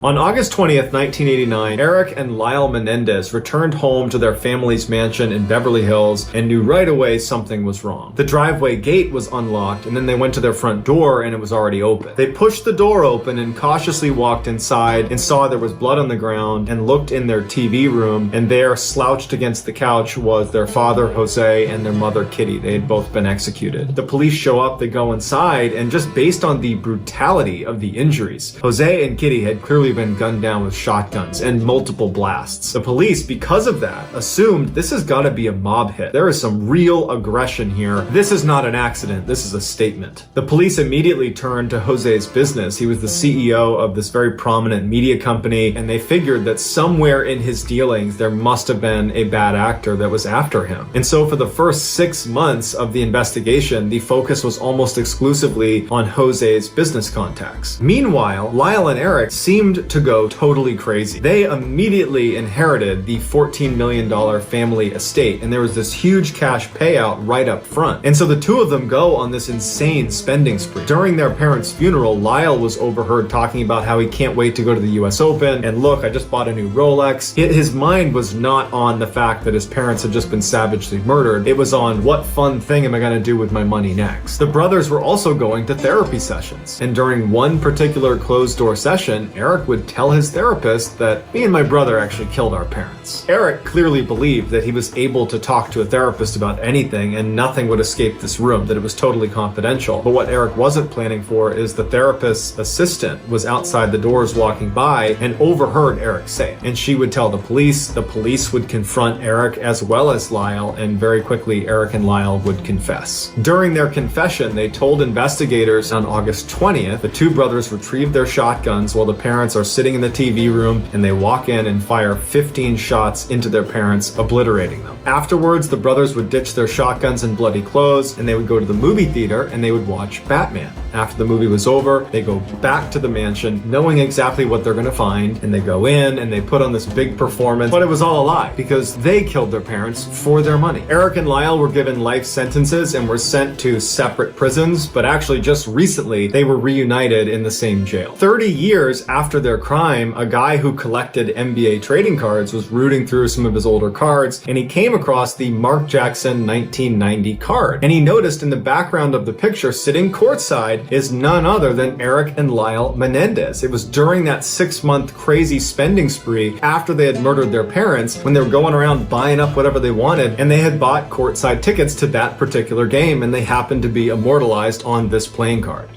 On August 20th, 1989, Eric and Lyle Menendez returned home to their family's mansion in Beverly Hills and knew right away something was wrong. The driveway gate was unlocked, and then they went to their front door and it was already open. They pushed the door open and cautiously walked inside and saw there was blood on the ground and looked in their TV room, and there, slouched against the couch, was their father, Jose, and their mother, Kitty. They had both been executed. The police show up, they go inside, and just based on the brutality of the injuries, Jose and Kitty had clearly been gunned down with shotguns and multiple blasts. The police, because of that, assumed this has got to be a mob hit. There is some real aggression here. This is not an accident. This is a statement. The police immediately turned to Jose's business. He was the CEO of this very prominent media company, and they figured that somewhere in his dealings there must have been a bad actor that was after him. And so for the first 6 months of the investigation, the focus was almost exclusively on Jose's business contacts. Meanwhile, Lyle and Eric seemed to go totally crazy. They immediately inherited the $14 million family estate, and there was this huge cash payout right up front. And so the two of them go on this insane spending spree. During their parents' funeral, Lyle was overheard talking about how he can't wait to go to the US Open, and look, I just bought a new Rolex. His mind was not on the fact that his parents had just been savagely murdered. It was on, what fun thing am I going to do with my money next? The brothers were also going to therapy sessions, and during one particular closed-door session, Eric would tell his therapist that me and my brother actually killed our parents. Eric clearly believed that he was able to talk to a therapist about anything and nothing would escape this room, that it was totally confidential. But what Eric wasn't planning for is the therapist's assistant was outside the doors walking by and overheard Eric say it. And she would tell the police would confront Eric as well as Lyle, and very quickly Eric and Lyle would confess. During their confession, they told investigators on August 20th, the two brothers retrieved their shotguns while the parents are sitting in the TV room, and they walk in and fire 15 shots into their parents, obliterating them. Afterwards, the brothers would ditch their shotguns and bloody clothes, and they would go to the movie theater and they would watch Batman. After the movie was over, they go back to the mansion knowing exactly what they're gonna find, and they go in and they put on this big performance, but it was all a lie because they killed their parents for their money. Eric and Lyle were given life sentences and were sent to separate prisons, but actually just recently they were reunited in the same jail. 30 years after their crime, a guy who collected NBA trading cards was rooting through some of his older cards, and he came across the Mark Jackson 1990 card. And he noticed in the background of the picture, sitting courtside, is none other than Eric and Lyle Menendez. It was during that 6-month crazy spending spree after they had murdered their parents, when they were going around buying up whatever they wanted, and they had bought courtside tickets to that particular game, and they happened to be immortalized on this playing card.